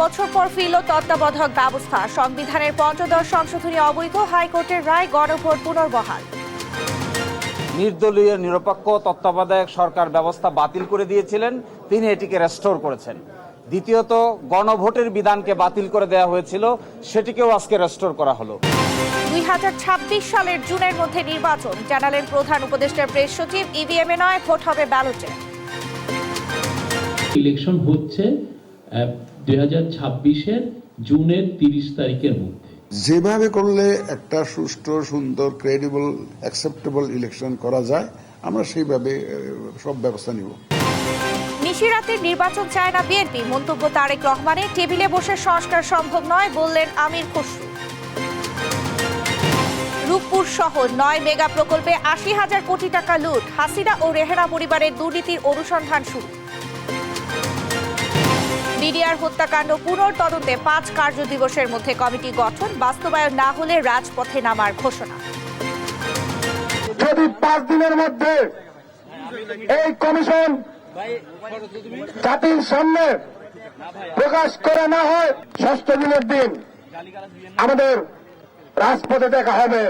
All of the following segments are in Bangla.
বছর পর ফিরল তত্ত্বাবধায়ক ব্যবস্থা। সংবিধানের পঞ্চদশ সংশোধনী অবৈধ, হাইকোর্টের রায়, গণভোট পুনর্বহাল। নির্দলীয় নিরপেক্ষ তত্ত্বাবধায়ক সরকার ব্যবস্থা বাতিল করে দিয়েছিলেন, তিনি এটিকে রেস্টোর করেছেন। দ্বিতীয়ত, গণভোটের বিধানকে বাতিল করে দেওয়া হয়েছিল, সেটিকেও আজকে রেস্টোর করা হলো। 2026 সালের জুনের মধ্যে নির্বাচন, জানালেন প্রধান উপদেষ্টার প্রেস সচিব। ইভিএম এ নয়, ভোট হবে ব্যালটে। ইলেকশন হচ্ছে 2026-এর জুনের 30 তারিখের মধ্যে। যেভাবে করলে একটা সুষ্ঠু, সুন্দর, ক্রেডিবল, অ্যাকসেপ্টেবল ইলেকশন করা যায়, আমরা সেইভাবে সব ব্যবস্থা নিব। নিশিরাতের নির্বাচন চায় না বিএনপি, মন্তব্য তারেক রহমানের। টেবিলে বসে সংস্কার সম্ভব নয়, বললেন আমির খসরু। রূপপুর সহ 9 মেগা প্রকল্পে 80,000 কোটি টাকা লুট, হাসিনা ও রেহেনা পরিবারের দুর্নীতির অনুসন্ধান শুরু। বিডিআর হত্যাকাণ্ড পুনর্তদন্তে 5 কার্য দিবসের মধ্যে কমিটি গঠন, বাস্তবায়ন না হলে রাজপথে নামার ঘোষণা। যদি 5 দিনের মধ্যে এই কমিশন জাতির সামনে প্রকাশ করা না হয়, 6ষ্ঠ দিনের দিন আমাদের রাজপথে দেখা হবে।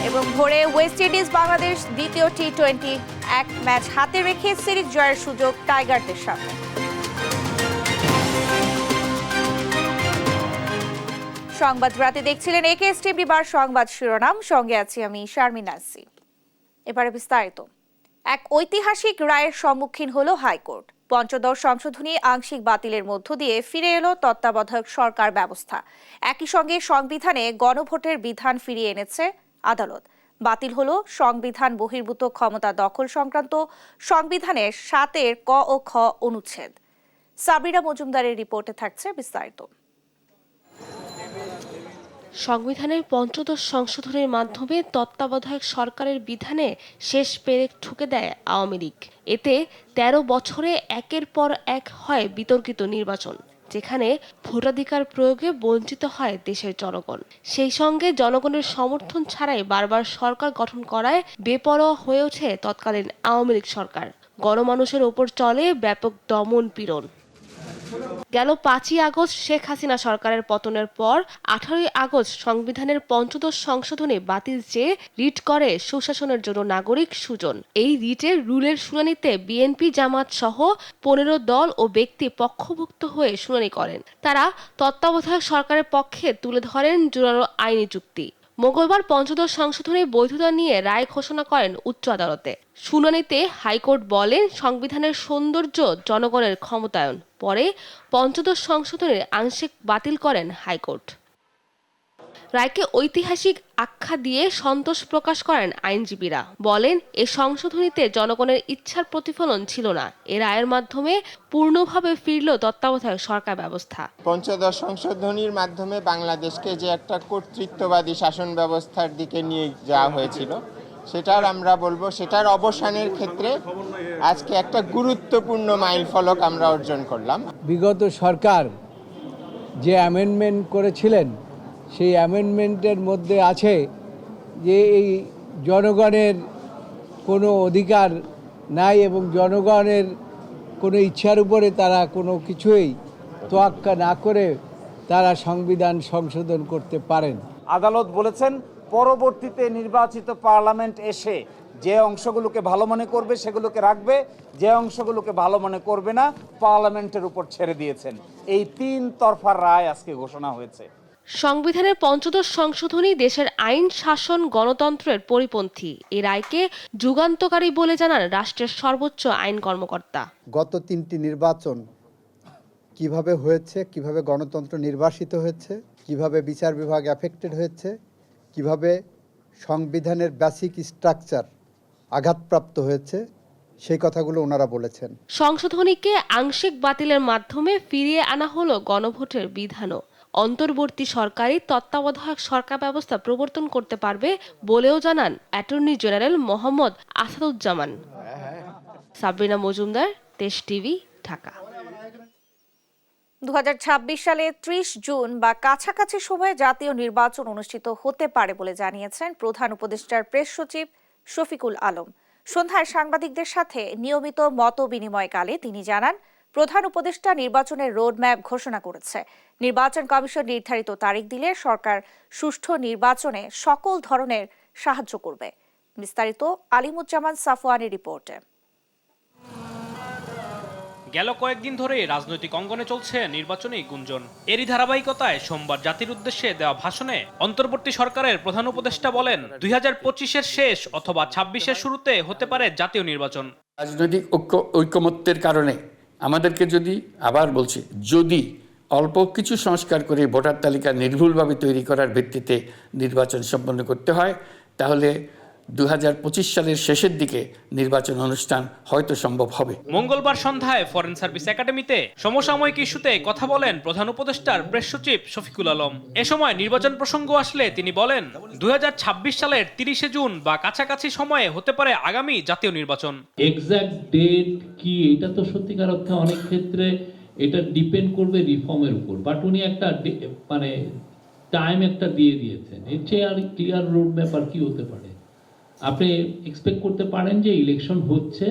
এবং ভোরে ওয়েস্ট ইন্ডিজ বাংলাদেশ দ্বিতীয় টি-20 এক ম্যাচ হাতে রেখে সিরিজ জয়ের সুযোগ টাইগারদের সামনে। সংবাদ রাতে দেখছিলেন একেএস টিভি বার সংবাদ শিরোনাম, সঙ্গে আছি আমি শারমিন নাসি। এবারে বিস্তারিত। এক ঐতিহাসিক রায়ের সম্মুখীন হলো হাইকোর্ট। পঞ্চদশ সংশোধনী আংশিক বাতিলের মধ্য দিয়ে ফিরে এলো তত্ত্বাবধায়ক সরকার ব্যবস্থা। একই সঙ্গে সংবিধানে গণভোটের বিধান ফিরিয়ে এনেছে আদালত। বাতিল হলো সংবিধান বহির্ভূত ক্ষমতা দখল সংক্রান্ত সংবিধানের 7-এর ক ও খ অনুচ্ছেদ। সাবরিনা মজুমদারের রিপোর্টে থাকছে বিস্তারিত। সংবিধানের পঞ্চদশ সংশোধনের মাধ্যমে তত্ত্বাবধায়ক সরকারের বিধানে শেষ পেরেক ঠুকে দেয় আওয়ামী লীগ। এতে 13 বছরে একের পর এক হয় বিতর্কিত নির্বাচন, যেখানে ভোটাধিকার প্রয়োগে বঞ্চিত হয় দেশের জনগণ। সেই সঙ্গে জনগণের সমর্থন ছাড়াই বারবার সরকার গঠন করায় বেপরোয়া হয়ে ওঠে তৎকালীন আওয়ামী লীগ সরকার। গণমানুষের ওপর চলে ব্যাপক দমন পীড়ন। গেল 5ই আগস্ট শেখ হাসিনা সরকারের পতনের পর 18ই আগস্ট সংবিধানের পঞ্চদশ সংশোধনী বাতিল চেয়ে রিট করে সুশাসনের জন্য নাগরিক সুজন। এই রিটের রুলের শুনানিতে বিএনপি, জামাত সহ 15 দল ও ব্যক্তি পক্ষভুক্ত হয়ে শুনানি করেন। তারা তত্ত্বাবধায়ক সরকারের পক্ষে তুলে ধরেন জোরালো আইনি যুক্তি। মঙ্গলবার পঞ্চদশ সংশোধনীর বৈধতা নিয়ে রায় ঘোষণা করেন উচ্চ আদালতে। শুনানিতে হাইকোর্ট বলেন, সংবিধানের সৌন্দর্য জনগণের ক্ষমতায়ন। পরে পঞ্চদশ সংশোধনীর আংশিক বাতিল করেন হাইকোর্ট। রায়কে ঐতিহাসিক আখ্যা দিয়ে সন্তোষ প্রকাশ করেন আইনজীবীরা। বলেন, এ সংশোধনীতে জনগণের ইচ্ছার প্রতিফলন ছিল না। এ রায়ের মাধ্যমে পূর্ণভাবে ফিরল তত্ত্বাবধায়ক সরকার ব্যবস্থা। পঞ্চদশ সংশোধনীর মাধ্যমে বাংলাদেশকে যে একটা কর্তৃত্ববাদী শাসন ব্যবস্থার দিকে নিয়ে যাওয়া হয়েছিল, সেটার আমরা বলবো, সেটার অবসানের ক্ষেত্রে আজকে একটা গুরুত্বপূর্ণ মাইলফলক আমরা অর্জন করলাম। বিগত সরকার যে অ্যামেন্ডমেন্ট করেছিলেন, সেই অ্যামেন্ডমেন্টের মধ্যে আছে যে এই জনগণের কোনো অধিকার নাই এবং জনগণের কোনো ইচ্ছার উপরে তারা কোনো কিছুই তোয়াক্কা না করে তারা সংবিধান সংশোধন করতে পারেন। আদালত বলেছেন, পরবর্তীতে নির্বাচিত পার্লামেন্ট এসে যে অংশগুলোকে ভালো মনে করবে সেগুলোকে রাখবে, যে অংশগুলোকে ভালো মনে করবে না পার্লামেন্টের উপর ছেড়ে দিয়েছেন। এই 3 তরফা রায় আজকে ঘোষণা হয়েছে। সংবিধানের পঞ্চদশ সংশোধনী দেশের আইন, শাসন, গণতন্ত্রের পরিপন্থী। এই রায়কে যুগান্তকারী বলে জানান রাষ্ট্রের সর্বোচ্চ আইন কর্মকর্তা। গত 3টি নির্বাচন কিভাবে হয়েছে, কিভাবে গণতন্ত্র নির্বাসিত হয়েছে, কিভাবে বিচার বিভাগ অ্যাফেক্টেড হয়েছে, কিভাবে সংবিধানের বেসিক স্ট্রাকচার আঘাতপ্রাপ্ত হয়েছে, সেই কথাগুলো ওনারা বলেছেন। সংশোধনীকে আংশিক বাতিলের মাধ্যমে ফিরিয়ে আনা হলো গণভোটের বিধানও। অন্তর্বর্তী সরকারি তত্ত্বাবধায়ক সরকার ব্যবস্থা প্রবর্তন করতে পারবে বলেও জানান অ্যাটর্নি জেনারেল মোহাম্মদ আসাদুজ্জামান। সাবরিনা মজুমদার, দেশ টিভি, ঢাকা। 2026 সালে 30 জুন বা কাছাকাছি সময়ে জাতীয় নির্বাচন অনুষ্ঠিত হতে পারে বলে জানিয়েছেন প্রধান উপদেষ্টার প্রেস সচিব শফিকুল আলম। সন্ধ্যায় সাংবাদিকদের সাথে নিয়মিত মত বিনিময়কালে তিনি জানান, প্রধান উপদেষ্টা নির্বাচনের রোডম্যাপ ঘোষণা করেছে। নির্বাচন কমিশন নির্ধারিত তারিখ দিলে সরকার সুষ্ঠু নির্বাচনে সকল ধরনের সাহায্য করবে। বিস্তারিত আলিমুজ্জামান সাফওয়ানের রিপোর্টে। গেল কয়েকদিন ধরে রাজনৈতিক অঙ্গনে চলছে নির্বাচনী গুঞ্জন। এরই ধারাবাহিকতায় সোমবার জাতির উদ্দেশ্যে দেওয়া ভাষণে অন্তর্বর্তী সরকারের প্রধান উপদেষ্টা বলেন, 2025-এর শেষ অথবা 26-এর শুরুতে হতে পারে জাতীয় নির্বাচন। রাজনৈতিক ঐকমত্যের কারণে আমাদেরকে আবার বলছি, যদি অল্প কিছু সংস্কার করে ভোটার তালিকা নির্ভুলভাবে তৈরি করার ভিত্তিতে নির্বাচন সম্পন্ন করতে হয়, তাহলে 2025 সালের শেষের দিকে নির্বাচন অনুষ্ঠান হয়তো সম্ভব হবে। মঙ্গলবার সন্ধ্যায় ফরেন সার্ভিস একাডেমিতে সমসাময়িক ইস্যুতে কথা বলেন প্রধান উপদেষ্টার প্রেস সচিব শফিকুল আলম। এ সময় নির্বাচন প্রসঙ্গ আসলে তিনি বলেন, 2026 সালের 30 জুন বা কাছাকাছি সময়ে হতে পারে আগামী জাতীয় নির্বাচন। এক্সাক্ট ডেট কি এটা তো সত্যিকার অর্থে অনেক ক্ষেত্রে এটা ডিপেন্ড করবে রিফর্মের উপর, বাট উনি একটা মানে টাইম একটা দিয়ে দিয়েছেন। এর চেয়ে আর ক্লিয়ার রোড ম্যাপ আর কি হতে পারে? আপনি এক্সপেক্ট করতে পারেন যে ইলেকশন হচ্ছে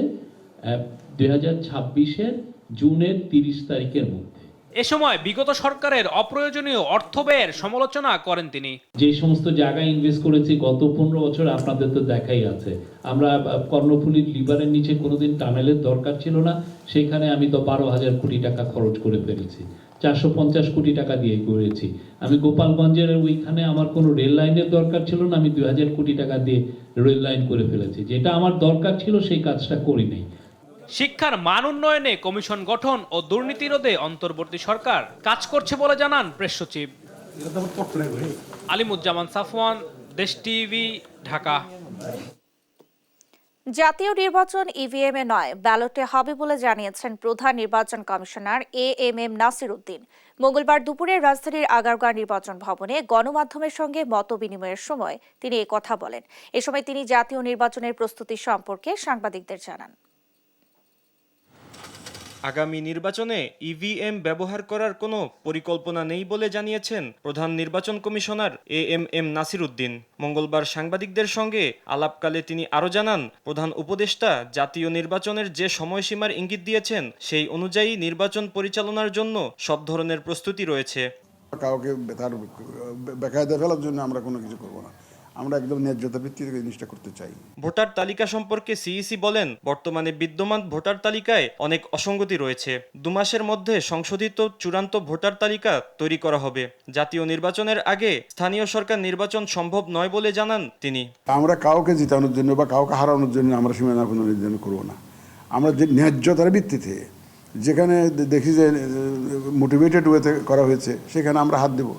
2026-এর জুনের 30 তারিখের মধ্যে। এ সময় বিগত সরকারের অপ্রয়োজনীয় অর্থ ব্যয়ের সমালোচনা করেন তিনি। যে সমস্ত জায়গায় ইনভেস্ট করেছি গত 15 বছর আপনাদের তো দেখাই আছে। আমরা কর্ণফুলীর লিভারের নিচে কোনোদিন টানেলের দরকার ছিল না, সেখানে আমি তো 12,000 কোটি টাকা খরচ করে ফেলেছি, 450 কোটি টাকা দিয়ে করেছি। আমি গোপালগঞ্জের ওইখানে আমার কোনো রেল লাইনের দরকার ছিল না, আমি 2,000 কোটি টাকা দিয়ে রেল লাইন করে ফেলেছি। যেটা আমার দরকার ছিল সেই কাজটা করি নাই। শিক্ষার মান উন্নয়নে কমিশন গঠন ও দুর্নীতি রোধে অন্তর্বর্তী সরকার কাজ করছে বলে জানান প্রেস সচিব। আলিমুজ্জামান সাফওয়ান, দেশ টিভি, ঢাকা। জাতীয় নির্বাচন ইভিএম এ নয়, ব্যালটে হবে বলে জানিয়েছেন প্রধান নির্বাচন কমিশনার AMM নাসির উদ্দিন। মঙ্গলবার দুপুরে রাজধানীর আগারগাঁও নির্বাচন ভবনে গণমাধ্যমের সঙ্গে মতবিনিময়ের সময় তিনি এই কথা বলেন। এ সময় তিনি জাতীয় নির্বাচনের প্রস্তুতি সম্পর্কে সাংবাদিকদের জানান। আগামী নির্বাচনে ইভিএম ব্যবহার করার কোনো পরিকল্পনা নেই বলে জানিয়েছেন প্রধান নির্বাচন কমিশনার AMM নাসির উদ্দিন। মঙ্গলবার সাংবাদিকদের সঙ্গে আলাপকালে তিনি আরও জানান, প্রধান উপদেষ্টা জাতীয় নির্বাচনের যে সময়সীমার ইঙ্গিত দিয়েছেন সেই অনুযায়ী নির্বাচন পরিচালনার জন্য সব ধরনের প্রস্তুতি রয়েছে। কাউকে তার বেকায়দা ফেলার জন্য আমরা কোনো কিছু করব না, আমরা একদম ন্যায্যতা ভিত্তিতে জিনিসটা করতে চাই। ভোটার তালিকা সম্পর্কে সিইসি বলেন, বর্তমানে বিদ্যমান ভোটার তালিকায় অনেক অসঙ্গতি রয়েছে। 2 মাসের মধ্যে সংশোধিত চূড়ান্ত ভোটার তালিকা তৈরি করা হবে। জাতীয় নির্বাচনের আগে স্থানীয় সরকার নির্বাচন সম্ভব নয় বলে জানান তিনি। আমরা কাউকে জিতানোর জন্য বা কাউকে হারানোর জন্য আমরা সীমানা নির্ধারণ করব না। আমরা যে ন্যায্যতার ভিত্তিতে যেখানে দেখি যে মোটিভেটেড ওয়েতে করা হয়েছে সেখানে আমরা হাত দেব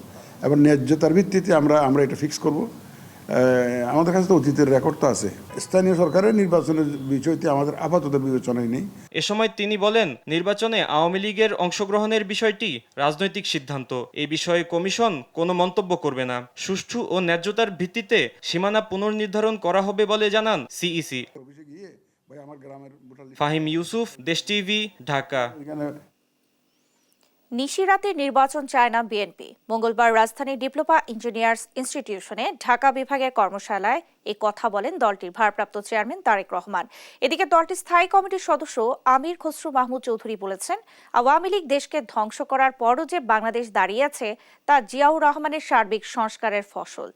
এবং ন্যায্যতার ভিত্তিতে আমরা এটা ফিক্স করব। আমাদের কাছে তো অতীতের রেকর্ড তো আছে। স্থানীয় সরকারের নির্বাচনের বিষয়টি আমাদের আপাতত বিবেচনায় নেই। এ সময় তিনি বলেন, নির্বাচনে আওয়ামী লীগের অংশগ্রহণের বিষয়টি রাজনৈতিক সিদ্ধান্ত। এই বিষয়ে কমিশন কোনো মন্তব্য করবে না। সুষ্ঠু ও ন্যায্যতার ভিত্তিতে সীমানা পুনর্নির্ধারণ করা হবে বলে জানান সিইসি। ফাহিম ইউসুফ, দেশ টিভি, ঢাকা। নিশিরাতের নির্বাচন চায় না বিএনপি। মঙ্গলবার রাজধানীর ডিপ্লোমা ইঞ্জিনিয়ার্স ইনস্টিটিউশনে ঢাকা বিভাগের কর্মশালায় এ কথা বলেন দলটির ভারপ্রাপ্ত চেয়ারম্যান তারেক রহমান। এদিকে দলটির স্থায়ী কমিটির সদস্য আমির খসরু মাহমুদ চৌধুরী বলেছেন, আওয়ামী লীগ দেশকে ধ্বংস করার পরও যে বাংলাদেশ দাঁড়িয়ে আছে তা জিয়াউর রহমানের সার্বিক সংস্কারের ফসল।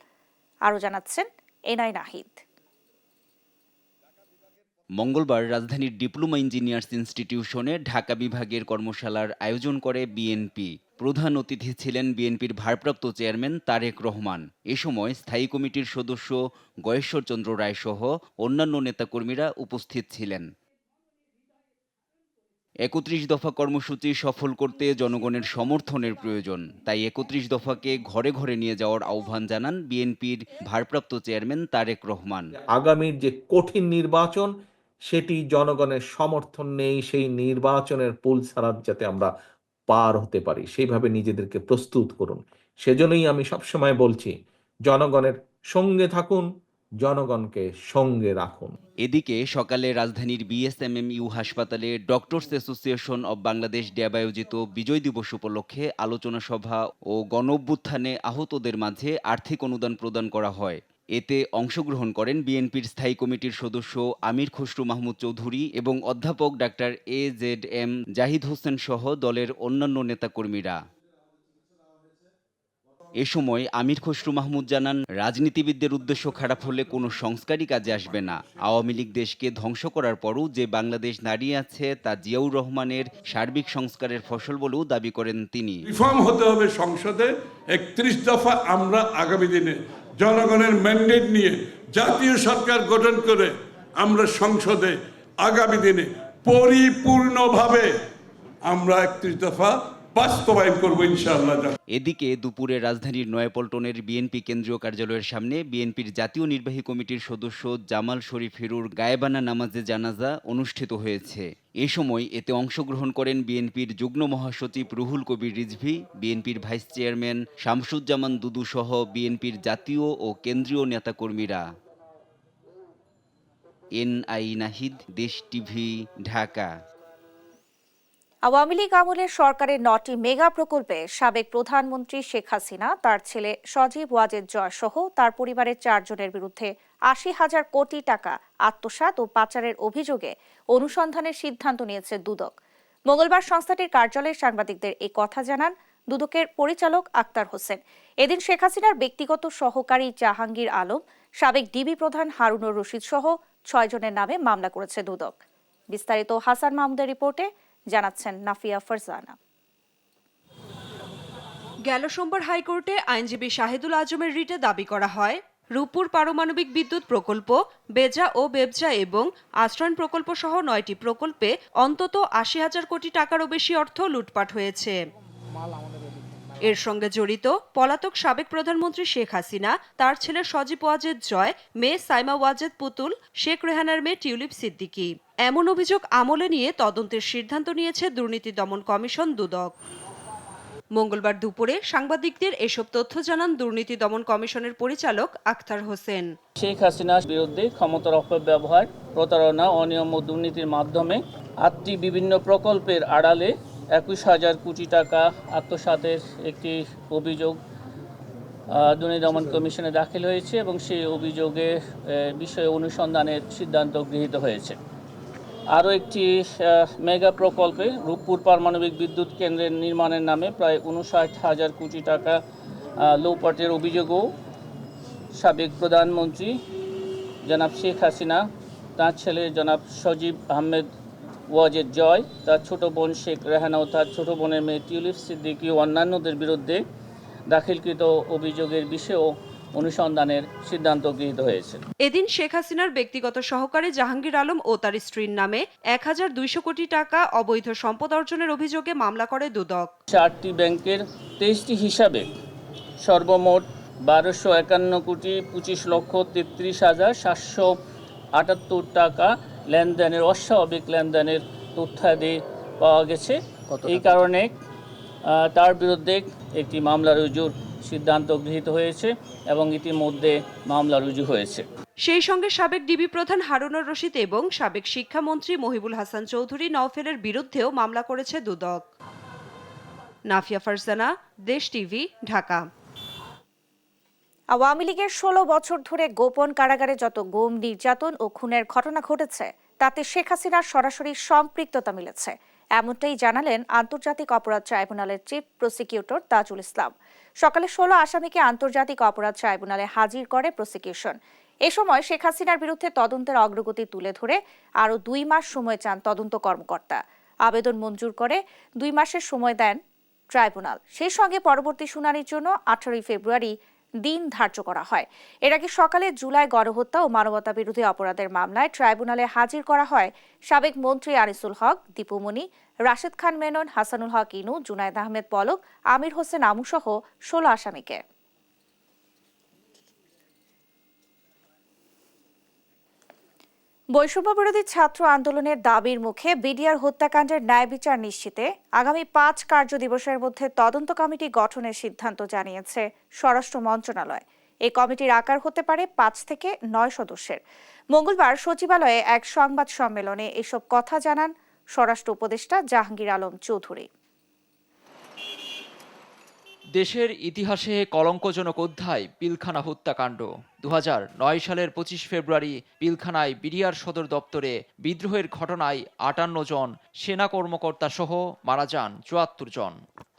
আরও জানাচ্ছেন এনআই নাহিদ। মঙ্গলবার রাজধানীর ডিপ্লোমা ইঞ্জিনিয়ার্স ইনস্টিটিউশনে ঢাকা বিভাগের কর্মশালার আয়োজন করে বিএনপি। প্রধান অতিথি ছিলেন বিএনপির ভারপ্রাপ্ত চেয়ারম্যান তারেক রহমান। এ সময় স্থায়ী কমিটির সদস্য গয়েশ্বর চন্দ্র রায় সহ অন্যান্য নেতাকর্মীরা উপস্থিত ছিলেন। 31 দফা কর্মসূচি সফল করতে জনগণের সমর্থনের প্রয়োজন, তাই 31 দফাকে ঘরে ঘরে নিয়ে যাওয়ার আহ্বান জানান বিএনপির ভারপ্রাপ্ত চেয়ারম্যান তারেক রহমান। আগামীর যে কঠিন নির্বাচন সেটি জনগণের সমর্থন নেই, সেই নির্বাচনের পুল ছাড়া যাতে আমরা পার হতে পারি সেইভাবে নিজেদেরকে প্রস্তুত করুন। সেজন্যই আমি সবসময় বলছি, জনগণের সঙ্গে থাকুন, জনগণকে সঙ্গে রাখুন। এদিকে সকালে রাজধানীর BSMMU হাসপাতালে ডক্টরস অ্যাসোসিয়েশন অব বাংলাদেশ ড্যাব আয়োজিত বিজয় দিবস উপলক্ষে আলোচনা সভা ও গণ অভ্যুত্থানে আহতদের মাঝে আর্থিক অনুদান প্রদান করা হয়। এতে অংশগ্রহণ করেন বিএনপির স্থায়ী কমিটির সদস্য আমির খসরু মাহমুদ চৌধুরী এবং অধ্যাপক ডাক্তার AZM জাহিদ হোসেন সহ দলের অন্যান্য নেতাকর্মীরা। এ সময় আমির খসরু মাহমুদ জানান, রাজনীতিবিদদের উদ্দেশ্য খারাপ হলে কোনো সংস্কারই কাজে আসবে না। আওয়ামী লীগ দেশকে ধ্বংস করার পরও যে বাংলাদেশ দাঁড়িয়ে আছে তা জিয়াউর রহমানের সার্বিক সংস্কারের ফসল বলেও দাবি করেন তিনি। রিফর্ম হতে হবে সংসদে। 31 দফা আমরা আগামী দিনে জনগণের ম্যান্ডেট নিয়ে জাতীয় সরকার গঠন করে আমরা সংসদে আগামী দিনে পরিপূর্ণভাবে আমরা 31 দফা বাস্তবায়ন করব ইনশাআল্লাহ। এদিকে দুপুরে রাজধানীর নয়াপল্টনের বিএনপি কেন্দ্রীয় কার্যালয়ের সামনে বিএনপির জাতীয় নির্বাহী কমিটির সদস্য জামাল শরীফ হিরুর গায়েবানা নামাজে জানাজা অনুষ্ঠিত হয়েছে। এ সময় এতে অংশগ্রহণ করেন বিএনপির যুগ্ম মহাসচিব রুহুল কবির রিজভী, বিএনপির ভাইস চেয়ারম্যান শামসুজ্জামান দুদু সহ বিএনপির জাতীয় ও কেন্দ্রীয় নেতাকর্মীরা। NI নাহিদ, দেশ টিভি, ঢাকা। আওয়ামী লীগ আমলের সরকারের 9টি মেগা প্রকল্পে সাবেক প্রধানমন্ত্রী শেখ হাসিনা, তার ছেলে সজীব ওয়াজেদ জয় সহ তার পরিবারের 4 জনের বিরুদ্ধে 80,000 কোটি টাকা আত্মসাৎ ও পাচারের অভিযোগে অনুসন্ধানের সিদ্ধান্ত নিয়েছে দুদক। মঙ্গলবার সংস্থাটির কার্যালয়ে সাংবাদিকদের এই কথা জানান দুদকের পরিচালক আক্তার হোসেন। এদিন শেখ হাসিনার ব্যক্তিগত সহকারী জাহাঙ্গীর আলম, সাবেক ডিবি প্রধান হারুনুর রশিদ সহ 6 জনের নামে মামলা করেছে দুদক। বিস্তারিত হাসান মাহমুদের রিপোর্টে জানাচ্ছেন নাফিয়া ফারজানা। গেল সোমবার হাইকোর্টে আইনজীবী শাহিদুল আজমের রিটে দাবি করা হয়, রূপপুর পারমাণবিক বিদ্যুৎ প্রকল্প, বেজা ও বেবজা এবং আশ্রয়ণ প্রকল্প সহ 9টি প্রকল্পে অন্তত 80,000 কোটি টাকারও বেশি অর্থ লুটপাট হয়েছে। এর সঙ্গে জড়িত পলাতক সাবেক প্রধানমন্ত্রী শেখ হাসিনা, তার ছেলে সজীব ওয়াজেদ জয়, মেয়ে সাইমা ওয়াজেদ পুতুল, শেখ রেহানার মেয়ে টিউলিপ সিদ্দিকী। এমন অভিযোগ আমলে নিয়ে তদন্তের সিদ্ধান্ত নিয়েছে দুর্নীতি দমন কমিশন দুদক। মঙ্গলবার দুপুরে সাংবাদিকদের এসব তথ্য জানান দুর্নীতি দমন কমিশনের পরিচালক আক্তার হোসেন। শেখ হাসিনার বিরুদ্ধে ক্ষমতার অপব্যবহার, প্রতারণা, অনিয়ম ও দুর্নীতির মাধ্যমে 8টি বিভিন্ন প্রকল্পের আড়ালে 21,000 কোটি টাকা আত্মসাতের একটি অভিযোগ দুর্নীতি দমন কমিশনে দাখিল হয়েছে এবং সেই অভিযোগের বিষয়ে অনুসন্ধানের সিদ্ধান্ত গৃহীত হয়েছে। আরও একটি মেগা প্রকল্পে রূপপুর পারমাণবিক বিদ্যুৎ কেন্দ্রের নির্মাণের নামে প্রায় 59,000 কোটি টাকা লুটপাটের অভিযোগও সাবেক প্রধানমন্ত্রী জনাব শেখ হাসিনা, তাঁর ছেলে জনাব সজীব আহমেদ ওয়াজেদ জয়, তার ছোট বোন শেখ রেহানা ও তার ছোট বোনের মেয়ে টিউলিপ সিদ্দিকী ও অন্যান্যদের বিরুদ্ধে দাখিলকৃত অভিযোগের বিষয়েও অনুসন্ধানের সিদ্ধান্ত গৃহীত হয়েছে। এদিন শেখ হাসিনার ব্যক্তিগত সহকারী জাহাঙ্গীর আলম ও তার স্ত্রীর নামে 1,200 কোটি টাকা অবৈধ সম্পদ অর্জনের অভিযোগে মামলা করে দুদক। 4টি ব্যাংকের 23টি হিসাবে সর্বমোট 1251 কোটি 25,33,778 টাকা লেনদেনের অস্বাভাবিক লেনদেনের তথ্যাদি পাওয়া গেছে। এই কারণে তার বিরুদ্ধে একটি মামলা রুজুর সিদ্ধান্ত গৃহীত হয়েছে এবং ইতিমধ্যে মামলা রুজু হয়েছে। সেই সঙ্গে সাবেক ডিবি প্রধান হারুনুর রশিদ এবং সাবেক শিক্ষামন্ত্রী মহিবুল হাসান চৌধুরী নওফেলের বিরুদ্ধেও মামলা করেছে দুদক। নাফিয়া ফারজানা, দেশ টিভি, ঢাকা। আওয়ামী লীগের 16 বছর ধরে গোপন কারাগারে যত গুম, নির্যাতন ও খুনের ঘটনা ঘটেছে তাতে শেখ হাসিনার সরাসরি সম্পৃক্ততা মিলেছে, এমনটাই জানালেন আন্তর্জাতিক অপরাধ ট্রাইব্যুনালের চিফ প্রসিকিউটর তাজুল ইসলাম। সকালে 16 আসামিকে আন্তর্জাতিক অপরাধ ট্রাইব্যুনালে হাজির করে প্রসিকিউশন। এ সময় শেখ হাসিনার বিরুদ্ধে তদন্তের অগ্রগতি তুলে ধরে আরও 2 মাস সময় চান তদন্ত কর্মকর্তা। আবেদন মঞ্জুর করে 2 মাসের সময় দেন ট্রাইব্যুনাল। সেই সঙ্গে পরবর্তী শুনানির জন্য 18 ফেব্রুয়ারি দিন ধার্য করা হয়। এর আগে সকালে জুলাই গণহত্যা ও মানবতা বিরোধী অপরাধের মামলায় ট্রাইব্যুনালে হাজির করা হয় সাবেক মন্ত্রী আনিসুল হক, দীপুমণি, রাশেদ খান মেনন, হাসানুল হক ইনু, জুনায়েদ আহমেদ পলক, আমির হোসেন আমু সহ 16 আসামিকে। বৈষম্য বিরোধী ছাত্র আন্দোলনের দাবির মুখে বিডিআর হত্যাকাণ্ডের ন্যায় বিচার নিশ্চিতে আগামী 5 কার্য দিবসের মধ্যে তদন্ত কমিটি গঠনের সিদ্ধান্ত জানিয়েছে স্বরাষ্ট্র মন্ত্রণালয়। এই কমিটির আকার হতে পারে 5 থেকে 9 সদস্যের। মঙ্গলবার সচিবালয়ে এক সংবাদ সম্মেলনে এসব কথা জানান স্বরাষ্ট্র উপদেষ্টা জাহাঙ্গীর আলম চৌধুরী। দেশের ইতিহাসে কলঙ্কজনক অধ্যায় পিলখানা হত্যাকাণ্ড। 2009 সালের 25 ফেব্রুয়ারি পিলখানায় বিডিআর সদর দপ্তরে বিদ্রোহের ঘটনায় 58 জন সেনা কর্মকর্তা সহ মারা যান 74 জন।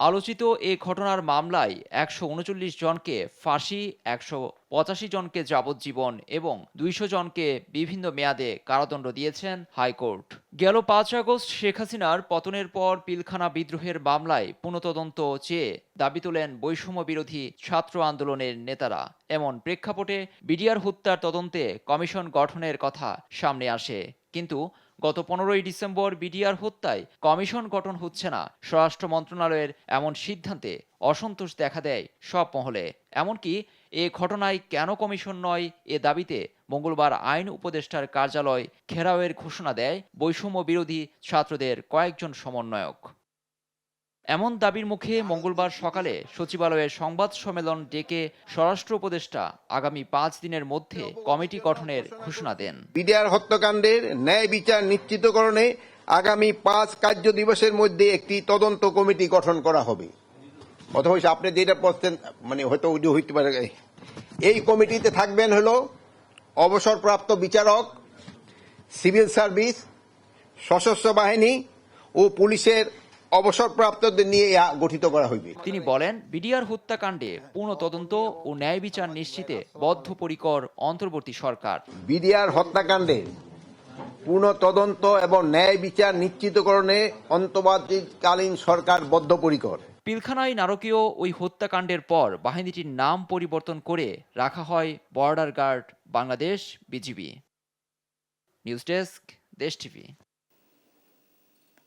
আলোচিত এ ঘটনার মামলায় 139 জনকে ফাঁসি, 185 জনকে যাবজ্জীবন এবং 200 জনকে বিভিন্ন মেয়াদে কারাদণ্ড দিয়েছেন হাইকোর্ট। গেল 5 আগস্ট শেখ হাসিনার পতনের পর পিলখানা বিদ্রোহের মামলায় পুনঃতদন্ত চেয়ে দাবি তোলেন বৈষম্য বিরোধী ছাত্র আন্দোলনের নেতারা। এমন প্রেক্ষাপটে বিডিআর হত্যার তদন্তে কমিশন গঠনের কথা সামনে আসে, কিন্তু গত 15 ডিসেম্বর বিডিআর হত্যায় কমিশন গঠন হচ্ছে না। স্বরাষ্ট্র মন্ত্রণালয়ের এমন সিদ্ধান্তে অসন্তোষ দেখা দেয় সব মহলে। এমনকি এ ঘটনায় কেন কমিশন নয় এ দাবিতে মঙ্গলবার আইন উপদেষ্টার কার্যালয় ঘেরাওয়ের ঘোষণা দেয় বৈষম্য বিরোধী ছাত্রদের কয়েকজন সমন্বয়ক। এমন দাবির মুখে মঙ্গলবার সকালে সচিবালয়ের সংবাদ সম্মেলন ডেকে স্বরাষ্ট্র উপদেষ্টা আগামী 5 দিনের মধ্যে কমিটি গঠনের ঘোষণা দেন। বিডিআর হত্যাকাণ্ডের ন্যায় বিচার নিশ্চিতকরণে আগামী 5 কার্য দিবসের মধ্যে একটি তদন্ত কমিটি গঠন করা হবে। অথবা আপনি যেটা বলছেন হয়তো হইতে পারে। এই কমিটিতে থাকবেন হলো অবসরপ্রাপ্ত বিচারক, সিভিল সার্ভিস, সশস্ত্র বাহিনী ও পুলিশের অবসরপ্রাপ্তদের নিয়ে গঠিত করা হইবে। তিনি বলেন, বিডিআর হত্যাকাণ্ডে পূর্ণ তদন্ত ও ন্যায় বিচার নিশ্চিতে বদ্ধপরিকর অন্তর্বর্তী সরকার। বিডিআর হত্যাকাণ্ডের পূর্ণ তদন্ত এবং ন্যায় বিচার নিশ্চিতকরণে অন্তর্বর্তীকালীন সরকার বদ্ধপরিকর। পিলখানায় নারকীয় ওই হত্যাকাণ্ডের পর বাহিনীটির নাম পরিবর্তন করে রাখা হয় border guard Bangladesh, BGB. News desk, Desh TV.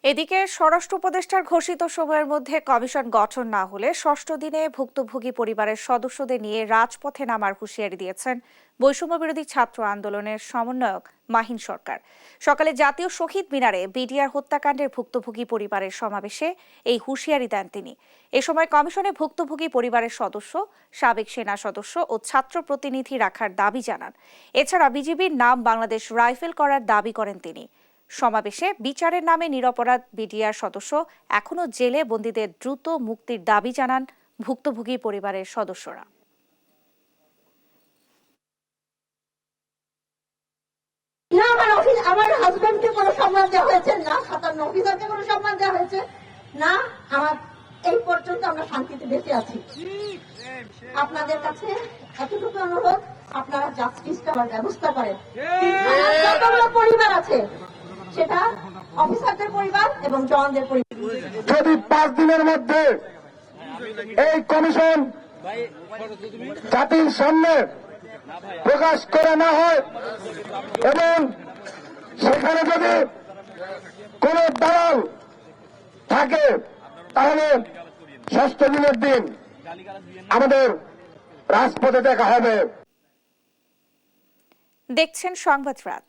এদিকে স্বরাষ্ট্র উপদেষ্টার ঘোষিত সময়ের মধ্যে কমিশন গঠন না হলে 6ষ্ঠ দিনে ভুক্তভোগী পরিবারের সদস্যদের নিয়ে রাজপথে নামার হুঁশিয়ারি দিয়েছেন বৈষম্য বিরোধী ছাত্র আন্দোলনের সমন্বয়ক মাহিন সরকার। সকালে জাতীয় শহীদ মিনারে বিডিআর হত্যাকাণ্ডের ভুক্তভোগী পরিবারের সমাবেশে এই হুঁশিয়ারি দেন তিনি। এ সময় কমিশনে ভুক্তভোগী পরিবারের সদস্য, সাবেক সেনা সদস্য ও ছাত্র প্রতিনিধি রাখার দাবি জানান। এছাড়া বিজিবির নাম বাংলাদেশ রাইফেল করার দাবি করেন তিনি। সমাবেশে বিচারের নামে নিরপরাধ বিডিআর সদস্য এখনো জেলে বন্দীদের দ্রুত মুক্তির দাবি জানান ভুক্তভোগী পরিবারের সদস্যরা। না আমার হাজবেন্ডকে কোনো সম্মান দেওয়া হয়েছে না, 57 অফিসারকে কোনো সম্মান দেওয়া হয়েছে না। আমার এই পর্যন্ত আমরা শান্তিতে বেঁচে আছি। আপনাদের কাছে এতটুকু অনুরোধ, আপনারা জাস্টিসটা ব্যবস্থা করেন। যতগুলো পরিবার আছে সেটা অফিসারদের পরিবার এবং জওয়ানদের পরিবার। যদি 5 দিনের মধ্যে এই কমিশন জাতির সামনে প্রকাশ করা না হয় এবং সেখানে যদি কোন দালাল থাকে তাহলে 6ষ্ঠ দিনের দিন আমাদের রাজপথে দেখা হবে। দেখছেন সংবাদ রাত।